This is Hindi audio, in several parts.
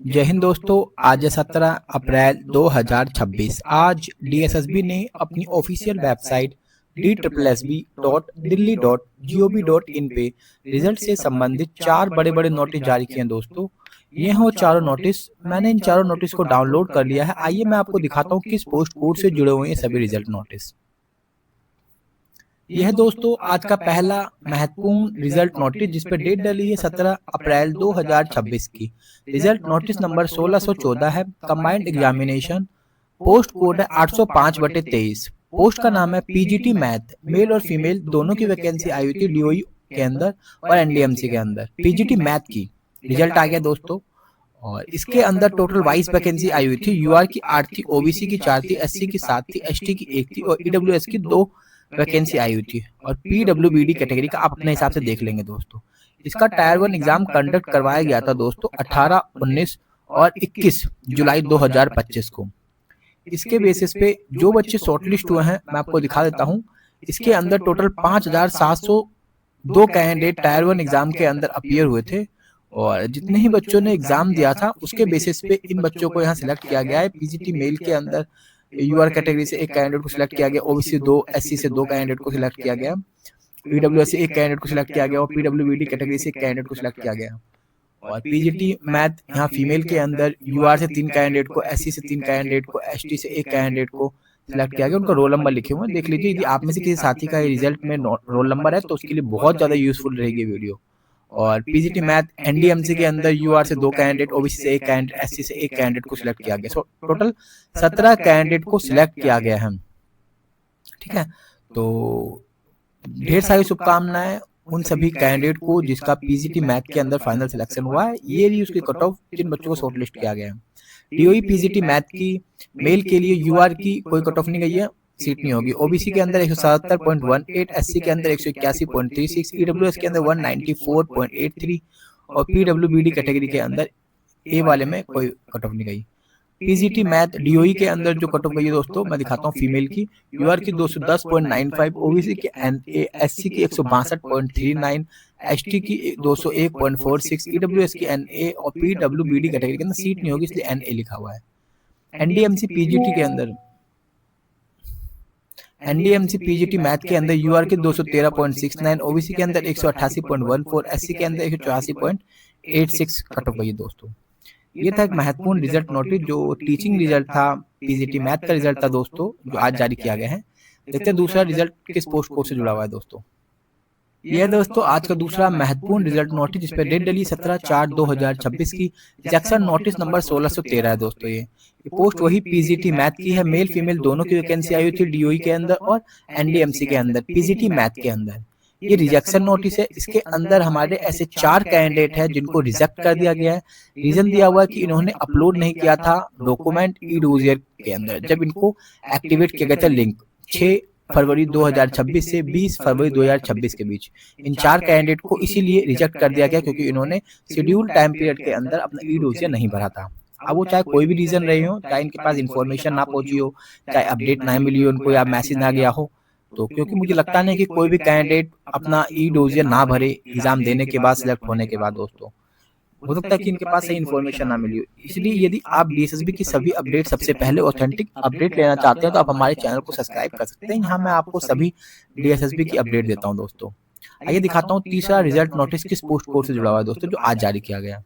जय हिंद दोस्तों। आज है 17 अप्रैल 2026। आज डीएसएसबी ने अपनी ऑफिशियल वेबसाइट DSSB.Delhi.gov.in पे रिजल्ट से संबंधित 4 बड़े बड़े नोटिस जारी किए हैं दोस्तों। ये हैं वो चारों नोटिस। मैंने इन चारों नोटिस को डाउनलोड कर लिया है। आइए मैं आपको दिखाता हूँ किस पोस्ट कोड से जुड़े हुए हैं सभी रिजल्ट नोटिस। यह दोस्तों आज का पहला महत्वपूर्ण रिजल्ट नोटिस जिस पर डेट डली है 17 अप्रैल 2026 की। रिजल्ट नोटिस नंबर 1614 है। कंबाइंड एग्जामिनेशन, पोस्ट कोड है 805/23। पोस्ट का नाम है पीजीटी मैथ। मेल और फीमेल दोनों की वैकेंसी आई हुई थी डीओई के अंदर और एनडीएमसी के अंदर। पीजीटी मैथ की रिजल्ट आ गया दोस्तों। और इसके अंदर टोटल 22 वैकेंसी आई हुई थी। यूआर की 8 थी, ओबीसी की 4 थी, एससी की 7 थी, एसटी की 1 थी और ईडब्ल्यूएस की 2 वैकेंसी आई हुई थी। और पीडब्ल्यूबीडी कैटेगरी का आप अपने हिसाब से देख लेंगे दोस्तों। इसका टायर 1 एग्जाम कंडक्ट करवाया गया था दोस्तों 18, 19 और 21 जुलाई 2025 को। इसके बेसिस पे जो बच्चे शॉर्टलिस्ट हुए हैं मैं आपको दिखा देता हूँ। इसके अंदर टोटल 5702 कैंडिडेट टायर 1 एग्जाम के अंदर अपीयर हुए थे। और जितने ही बच्चों ने एग्जाम दिया था उसके बेसिस पे इन बच्चों को यहाँ सिलेक्ट किया गया है। पीजीटी मेल के अंदर यूआर कैटेगरी से 1 कैंडिडेट को सिलेक्ट किया गया, ओबीसी 2, एससी से 2 कैंडिडेट को सिलेक्ट किया गया, ईडब्ल्यूएस से 1 कैंडिडेट को सिलेक्ट किया गया और पीडब्ल्यूबीडी कैटेगरी से 1 कैंडिडेट को सिलेक्ट किया गया। और पीजीटी मैथ यहाँ फीमेल के अंदर यूआर से 3 कैंडिडेट को, एससी से 3 कैंडिडेट को, एसटी से 1 कैंडिडेट को सिलेक्ट किया गया। उनका रोल नंबर लिखे हुए हैं, देख लीजिए। यदि आप में से किसी साथी का रिजल्ट में रोल नंबर है तो उसके लिए बहुत ज्यादा यूजफुल रहेगी वीडियो। और पीजीटी मैथ एनडीएमसी के अंदर यूआर से 2 कैंडिडेट, ओबीसी से 1 कैंडिडेट, एससी से 1 कैंडिडेट को सिलेक्ट किया गया। सो टोटल 17 कैंडिडेट को सिलेक्ट किया गया है। ठीक है, तो ढेर सारी शुभकामनाएं उन सभी कैंडिडेट को जिसका पीजीटी मैथ के अंदर फाइनल सिलेक्शन हुआ है। ये रही उसकी कट ऑफ जिन बच्चों को शॉर्टलिस्ट किया गया है। डीओई पीजीटी मैथ की मेल के लिए यूआर की कोई कट ऑफ नहीं गई है, सीट नहीं होगी। ओबीसी के अंदर 177.18, एससी के अंदर 181.36, ईडब्ल्यूएस के अंदर 194.83 और पीडब्ल्यूबीडी कैटेगरी के अंदर ए वाले में कोई कट ऑफ नहीं गई। पीजीटी मैथ डीओई के अंदर जो कट ऑफ गई है दोस्तों मैं दिखाता हूँ। फीमेल की यूआर की 210.95, ओबीसी की एससी की 162.39, एसटी की 201.46, ईडब्ल्यूएस की एनए और पीडब्ल्यूबीडी कैटेगरी के अंदर सीट नहीं होगी इसलिए एनए लिखा हुआ है। एनडीएमसी पीजीटी के अंदर एनडीएमसी पीजीटी मैथ के अंदर यूआर के 213.69, ओबीसी के अंदर 188.14, एससी के अंदर 184.86 कट ऑफ गई दोस्तों। ये था एक महत्वपूर्ण रिजल्ट नोटिस जो टीचिंग रिजल्ट था, पीजीटी मैथ का रिजल्ट था दोस्तों, जो आज जारी किया गया है। देखते हैं दूसरा रिजल्ट किस पोस्ट कोड से जुड़ा हुआ है दोस्तों। यह दोस्तों आज का दूसरा महत्वपूर्ण रिजल्ट नोटिस जिस पर डेट डली 17/4/2026 की। रिजेक्शन नोटिस नंबर 1613 है दोस्तों। ये पोस्ट वही पीजीटी मैथ की है। मेल फीमेल दोनों की वैकेंसी आई हुई थी डीओई के अंदर और एनडीएमसी के अंदर, पीजीटी मैथ के अंदर। ये रिजेक्शन नोटिस है। इसके अंदर हमारे ऐसे 4 कैंडिडेट हैं जिनको रिजेक्ट कर दिया गया है। रीजन दिया हुआ है कि इन्होंने अपलोड नहीं किया था डॉक्यूमेंट ई-डोजियर के अंदर जब इनको एक्टिवेट किया गया था लिंक 6 फरवरी 2026 से 20 फरवरी 2026 के बीच। इन 4 कैंडिडेट को इसीलिए रिजेक्ट कर दिया गया क्योंकि इन्होंने शेड्यूल टाइम पीरियड के अंदर अपना ई-डोजियर नहीं भरा था। अब वो चाहे कोई भी रीजन रहे हो, चाहे इनके पास इन्फॉर्मेशन ना पहुंची हो, चाहे अपडेट ना मिली हो उनको या मैसेज ना गया हो, तो क्योंकि मुझे लगता नहीं कि कोई भी कैंडिडेट अपना ई-डोजियर ना भरे एग्जाम देने के बाद, सिलेक्ट होने के बाद दोस्तों, हो सकता है कि इनके पास सही इन्फॉर्मेशन ना मिली हो। इसलिए यदि आप डीएसएसबी की सभी अपडेट सबसे पहले ऑथेंटिक अपडेट लेना चाहते हैं तो आप हमारे चैनल को सब्सक्राइब कर सकते हैं। यहाँ मैं आपको सभी डीएसएसबी की अपडेट देता हूँ दोस्तों। आइए दिखाता हूँ तीसरा रिजल्ट नोटिस किस पोस्ट कोड से जुड़ा हुआ है दोस्तों, जो आज जारी किया गया।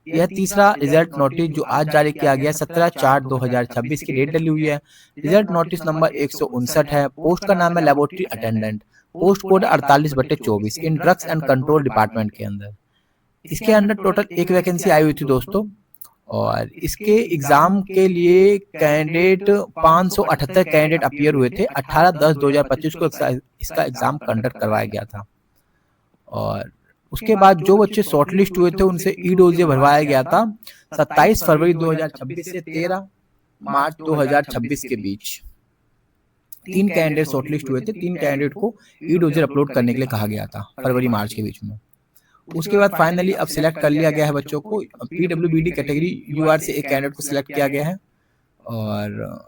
यह तीसरा रिजल्ट नोटिस जो आज जारी किया गया 17/4/2026 की डेट डली हुई है। रिजल्ट नोटिस नंबर 159 है। पोस्ट का नाम है laboratory attendant. Post code 48/24 in drugs and control department के अंदर। इसके अंदर टोटल 1 वैकेंसी आई हुई थी दोस्तों। और इसके एग्जाम के लिए कैंडिडेट 578 कैंडिडेट अपीयर हुए थे। 18/10/2025 को इसका एग्जाम कंडक्ट करवाया गया था। और उसके बाद जो बच्चे शॉर्टलिस्ट हुए थे उनसे ई-डोजियर भरवाया गया था 27 फरवरी 2026 से 13 मार्च 2026 के बीच। 3 कैंडिडेट शॉर्टलिस्ट हुए थे। 3 कैंडिडेट को ई-डोजियर अपलोड करने के लिए कहा गया था फरवरी मार्च के बीच में। उसके बाद फाइनली अब सिलेक्ट कर लिया गया है बच्चों को। पीडब्ल्यूबीडी कैटेगरी यूआर से 1 कैंडिडेट को सिलेक्ट किया गया है। और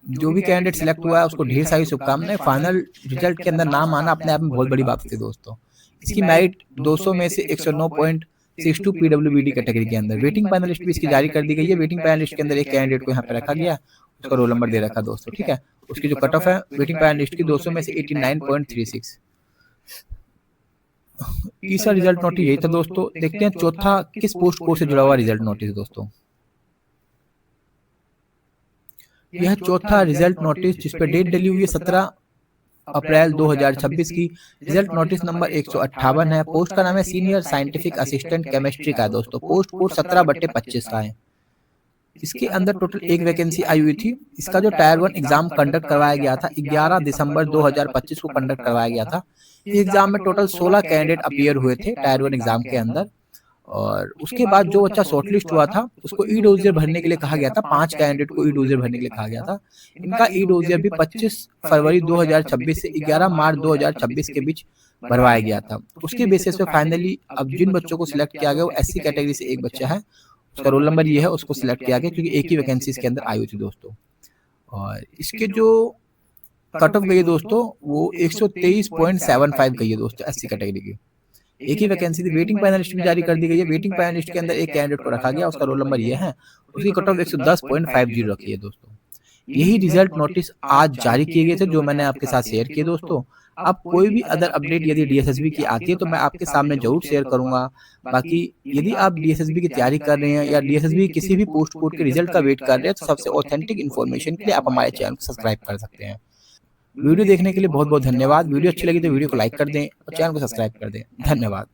जो भी कैंडिडेट सिलेक्ट हुआ है उसको ढेर सारी शुभकामनाएं। फाइनल रिजल्ट के अंदर नाम आना अपने आप में बहुत बड़ी बात होती है दोस्तों। इसकी मेरिट 200 में से 109 62 पीडब्ल्यूबीडी कैटेगरी के अंदर। वेटिंग पैनल लिस्ट भी इसकी जारी कर दी गई है। वेटिंग पैनल लिस्ट के अंदर एक कैंडिडेट को यहाँ पे रखा गया, उसका रोल नंबर दे रखा दोस्तों, ठीक है। उसकी जो कट ऑफ है वेटिंग पैनल लिस्ट की 200 में से 89.36। तीसरा रिजल्ट नोटिस यही था दोस्तों। देखते हैं चौथा किस पोस्ट कोड से जुड़ा हुआ रिजल्ट नोटिस दोस्तों। यह चौथा रिजल्ट नोटिस जिस पर डेट डली हुई है 17 अप्रैल 2026 की। रिजल्ट नोटिस नंबर 158 है। पोस्ट का नाम है सीनियर साइंटिफिक असिस्टेंट केमिस्ट्री का दोस्तों। पोस्ट कोड 17/25 का है। इसके अंदर टोटल एक वैकेंसी आई हुई थी। इसका जो टायर 1 एग्जाम कंडक्ट करवाया गया था 11 दिसंबर 2025 को कंडक्ट करवाया गया था। इस एग्जाम में टोटल 16 कैंडिडेट अपीयर हुए थे टायर 1 एग्जाम के अंदर। और उसके बाद जो बच्चा शॉर्टलिस्ट हुआ था उसको ई डोजियर भरने के लिए कहा गया था। 5 कैंडिडेट को ई डोजियर भरने के लिए कहा गया था। इनका ई डोजियर भी 25 फरवरी 2026 से 11 मार्च 2026 के बीच भरवाया गया था। उसके बेसिस पे फाइनली अब जिन बच्चों को सिलेक्ट किया गया वो एससी कैटेगरी से एक बच्चा है, उसका रोल नंबर ये है, उसको सिलेक्ट किया गया क्योंकि एक ही वैकेंसी इसके अंदर आई हुई थी दोस्तों। और इसके जो कट ऑफ गई है दोस्तों वो 123.75 गई है दोस्तों एससी कैटेगरी की। एक ही वैकेंसी थी। वेटिंग पैनल लिस्ट भी जारी कर दी गई है। वेटिंग पैनल लिस्ट के अंदर एक कैंडिडेट को रखा गया, उसका रोल नंबर ये है, उसकी कट ऑफ 110.50 रखी है दोस्तों। यही रिजल्ट नोटिस आज जारी किए गए थे जो मैंने आपके साथ शेयर किए दोस्तों। अब कोई भी अदर अपडेट यदि डीएसएसबी की आती है तो मैं आपके सामने जरूर शेयर करूंगा। बाकी यदि आप डीएसएसबी की तैयारी कर रहे हैं या डीएसएसबी किसी भी पोस्ट कोड के रिजल्ट का वेट कर रहे हैं तो सबसे ऑथेंटिक इन्फॉर्मेशन के लिए आप हमारे चैनल को सब्सक्राइब कर सकते हैं। वीडियो देखने के लिए बहुत बहुत धन्यवाद। वीडियो अच्छी लगी तो वीडियो को लाइक कर दें और चैनल को सब्सक्राइब कर दें। धन्यवाद।